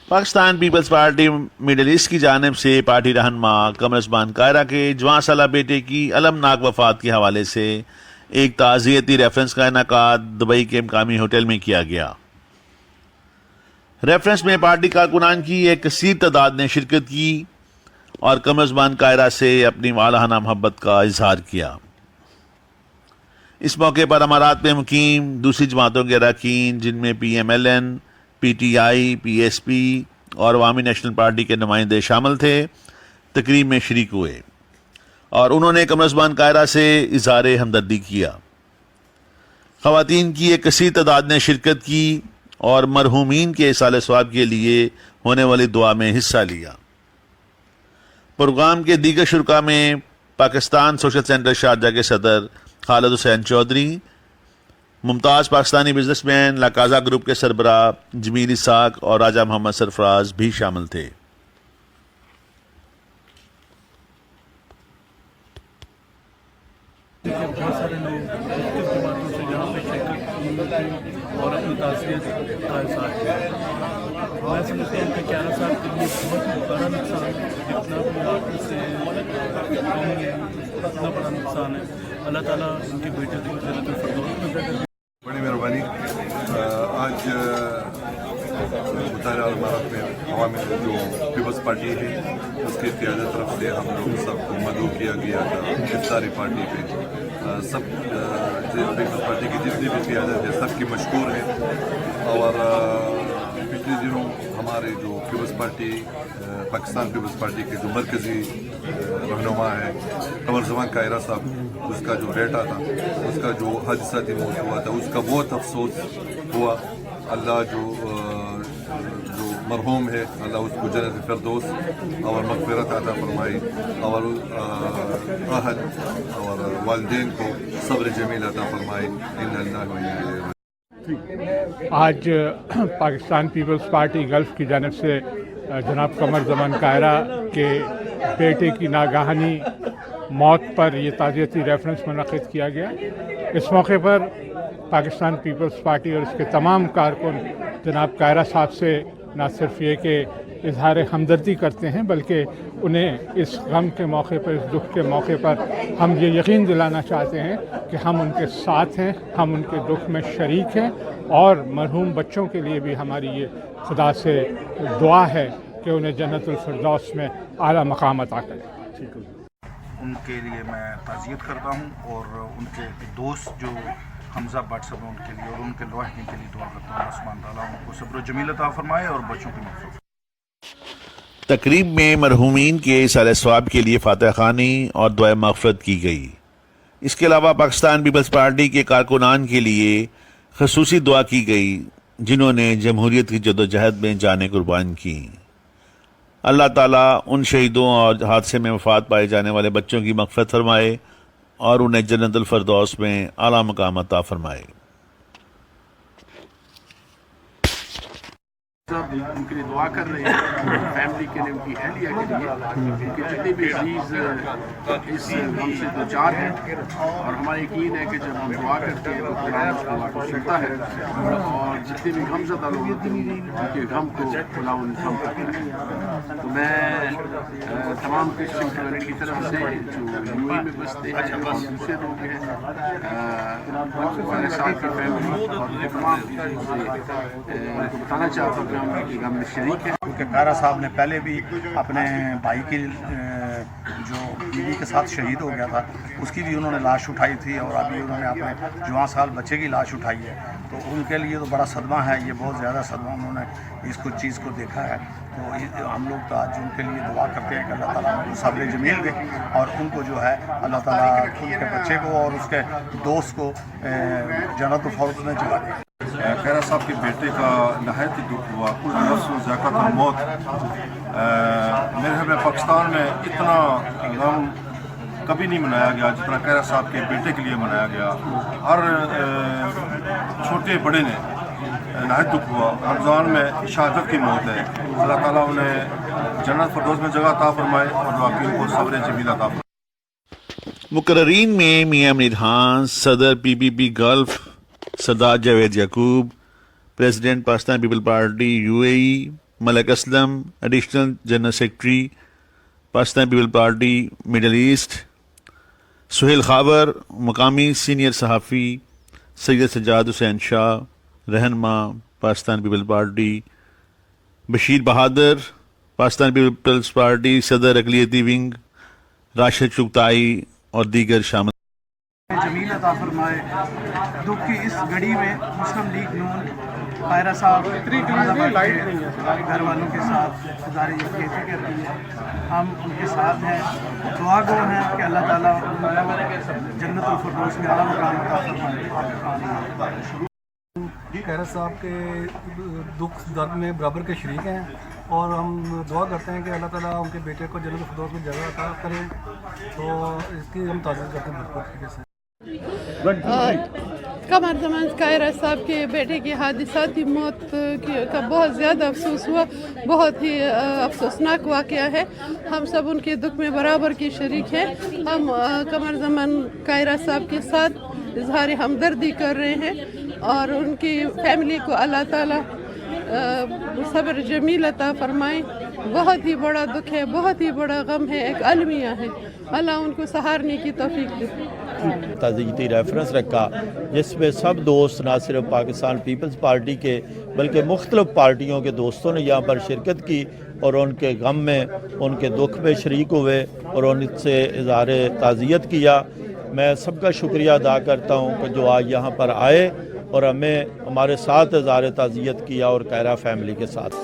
Pakistan Peoples Party middle East کی جانب سے پارٹی رہنما قمر عثمان کائرہ کے جوان سالہ بیٹے کی المناک وفات کے حوالے سے ایک تعزیتی ریفرنس کا انعقاد دبئی کے مقامی ہوٹل میں کیا گیا۔ ریفرنس میں پارٹی کارکنان کی ایک کثیر تعداد نے شرکت کی اور قمر عثمان کائرہ سے اپنی والہانہ محبت کا اظہار کیا۔ اس موقع پر امارات میں مقیم دوسری جماعتوں کے اراکین جن میں P M L N, P T I, P S P اور عوامی نیشنل پارٹی کے نمائندے شامل تھے، تقریب میں شریک ہوئے اور انہوں نے قمر عثمان کائرہ سے اظہار ہمدردی کیا۔ خواتین کی ایک کثیر تعداد نے شرکت کی اور مرحومین کے ایصال ثواب کے لیے ہونے والی دعا میں حصہ لیا۔ پروگرام کے دیگر شرکا میں پاکستان سوشل سینٹر شارجہ کے صدر خالد حسین چودھری، ممتاز پاکستانی بزنس مین لاکازا گروپ کے سربراہ جمیل اسحاق اور راجہ محمد سرفراز بھی شامل تھے۔ بہت سارے لوگ مختلف جماعتوں سے یہاں پہ شرکت اور اپنی تعزیت کا اظہار کیا۔ میں سمجھتا ہوں کہ کیرا صاحب کے لیے بہت ہی بڑا نقصان ہے، جتنا بھی آپ سے کہیں گے اتنا بڑا نقصان ہے۔ اللہ تعالیٰ ان کے بیٹے کو جنت الفردوس میں جگہ دے۔ بڑی مہربانی۔ آج مطالعہ امارات میں عوامی جو پیپلز پارٹی ہے اس کی قیادت طرف سے ہم لوگ سب کو مدعو کیا گیا تھا افطاری پارٹی پہ۔ سب پیپلز پارٹی کی جتنی بھی قیادت ہے سب کی مشکور ہے، اور پچھلے دنوں ہمارے جو Peoples Party Pakistan Peoples Party کے جو مرکزی رہنما ہے قمر عثمان کائرہ صاحب، اس کا جو بیٹا تھا اس کا جو حادثاتی موت ہوا تھا اس کا بہت افسوس ہوا۔ اللہ جو مرحوم ہے اللہ اس کو جنت الفردوس اور مغفرت عطا فرمائی، اور اہل اور والدین کو صبر جمیل عطا فرمائی۔ ان اللہ و انا الیہ راجعون۔ آج پاکستان پیپلز پارٹی گلف کی جانب سے جناب قمر عثمان کائرہ کے بیٹے کی ناگہانی موت پر یہ تعزیتی ریفرنس منعقد کیا گیا۔ اس موقع پر پاکستان پیپلز پارٹی اور اس کے تمام کارکن جناب کائرہ صاحب سے نہ صرف یہ کہ اظہار ہمدردی کرتے ہیں بلکہ انہیں اس غم کے موقع پر، اس دکھ کے موقع پر ہم یہ یقین دلانا چاہتے ہیں کہ ہم ان کے ساتھ ہیں، ہم ان کے دکھ میں شریک ہیں، اور مرحوم بچوں کے لیے بھی ہماری یہ خدا سے دعا ہے کہ انہیں جنت الفردوس میں اعلیٰ مقام عطا کرے۔ ان کے لیے میں تعزیت کرتا ہوں اور ان کے دوست جو حمزہ بٹ صاحب ہیں ان کے لیے اور ان کے لواحقین کے لیے دعا کرتا ہوں۔ اللہ سبحانہ تعالیٰ ان کو صبر و جمیل عطا فرمائے اور بچوں کی مغفرت۔ تقریب میں مرحومین کے ایصال ثواب کے لیے فاتحہ خوانی اور دعائے مغفرت کی گئی۔ اس کے علاوہ پاکستان پیپلز پارٹی کے کارکنان کے لیے خصوصی دعا کی گئی جنہوں نے جمہوریت کی جدوجہد میں جانیں قربان کی۔ اللہ تعالیٰ ان شہیدوں اور حادثے میں وفات پائے جانے والے بچوں کی مغفرت فرمائے اور انہیں جنت الفردوس میں اعلیٰ مقام عطا فرمائے۔ ان کے لیے دعا کر رہے ہیں، فیملی کے لیے، ان کی اہلیہ کے لیے، ان کے جتنے بھی عزیز اس غم سے دوچار ہیں، اور ہمارا یقین ہے کہ جب ہم دعا کرتے ہیں تو خدا اس دعا کو سنتا ہے، اور جتنے بھی غم زدہ لوگ ہوتے ہیں ان کے غم کو خدا ان کم کرتا ہے۔ تو میں تمام کرسچن کمیونٹی کی طرف سے جو یو اے میں بستے ہیں اور دوسرے لوگ ہیں، میرے ساتھ کی فیملی اور تمام چیزوں سے ان کو بتانا چاہتا ہوں کہ غم میں شریک ہے۔ کیونکہ کائرہ صاحب نے پہلے بھی اپنے بھائی کی جو بیوی کے ساتھ شہید ہو گیا تھا اس کی بھی انہوں نے لاش اٹھائی تھی، اور ابھی انہوں نے اپنے جوان سال بچے کی لاش اٹھائی ہے، تو ان کے لیے تو بڑا صدمہ ہے، یہ بہت زیادہ صدمہ انہوں نے اس کو چیز کو دیکھا ہے۔ تو ہم لوگ تو آج ان کے لیے دعا کرتے ہیں کہ اللہ تعالیٰ ان کو صبر جمیل دے، اور ان کو جو ہے اللہ تعالیٰ ان کے بچے کو اور اس کے دوست کو جنت الفردوس میں جگہ دے۔ کائرہ صاحب کے بیٹے کا نہایت دکھ ہوا، کل نفس و ذائقۃ الموت۔ میرے خیال میں پاکستان میں اتنا غم کبھی نہیں منایا گیا جتنا کائرہ صاحب کے بیٹے کے لیے منایا گیا۔ ہر چھوٹے بڑے نے نہایت دکھ ہوا۔ رمضان میں شہادت کی موت ہے، اللہ تعالیٰ انہیں جنت فردوس میں جگہ عطا فرمائے اور واقعی کو صبر جمیل عطا فرمائے۔ مقررین میں میاں امیر خان، صدر پی پی P Gulf Sardar Javed Yaqoob, president Pakistan people party U A E, Malik Aslam additional general secretary Pakistan people party middle east, Sohail Khawar مقامی سینئر صحافی، سید سجاد حسین شاہ رہنما Pakistan people party, Bashir Bahadur Pakistan Peoples party صدر اقلیتی ونگ، راشد چغتائی اور دیگر شامل۔ جمیل عطا فرمائے۔ دکھ کی اس گھڑی میں مسلم لیگ نون قاہرہ صاحب گھر والوں کے ساتھ گزارے یکجہتی کر رہی ہے۔ ہم ان کے ساتھ ہیں، دعا گو ہیں کہ اللہ تعالیٰ جنت الفردوس میں اعلیٰ مقام عطا فرمائے۔ قاہرہ صاحب کے دکھ درد میں برابر کے شریک ہیں اور ہم دعا کرتے ہیں کہ اللہ تعالیٰ ان کے بیٹے کو جنت الفردوس میں جگہ عطا کرے، تو اس کی ہم تعریف کرتے ہیں بھرپور طریقے سے۔ قمر زمان قاہرہ صاحب کے بیٹے کی حادثاتی موت کا بہت زیادہ افسوس ہوا، بہت ہی افسوسناک واقعہ ہے۔ ہم سب ان کے دکھ میں برابر کی شریک ہیں۔ ہم قمر زمان قاہرہ صاحب کے ساتھ اظہار ہمدردی کر رہے ہیں اور ان کی فیملی کو اللہ تعالیٰ صبر جمیل عطا فرمائے۔ بہت ہی بڑا دکھ ہے، بہت ہی بڑا غم ہے، ایک المیہ ہے، اللہ ان کو سہارنے کی توفیق دے۔ تعزیتی ریفرنس رکھا جس میں سب دوست نہ صرف پاکستان پیپلز پارٹی کے بلکہ مختلف پارٹیوں کے دوستوں نے یہاں پر شرکت کی اور ان کے غم میں، ان کے دکھ میں شریک ہوئے اور ان سے اظہار تعزیت کیا۔ میں سب کا شکریہ ادا کرتا ہوں کہ جو آج یہاں پر آئے اور ہمیں ہمارے ساتھ اظہار تعزیت کیا اور قاہرہ فیملی کے ساتھ۔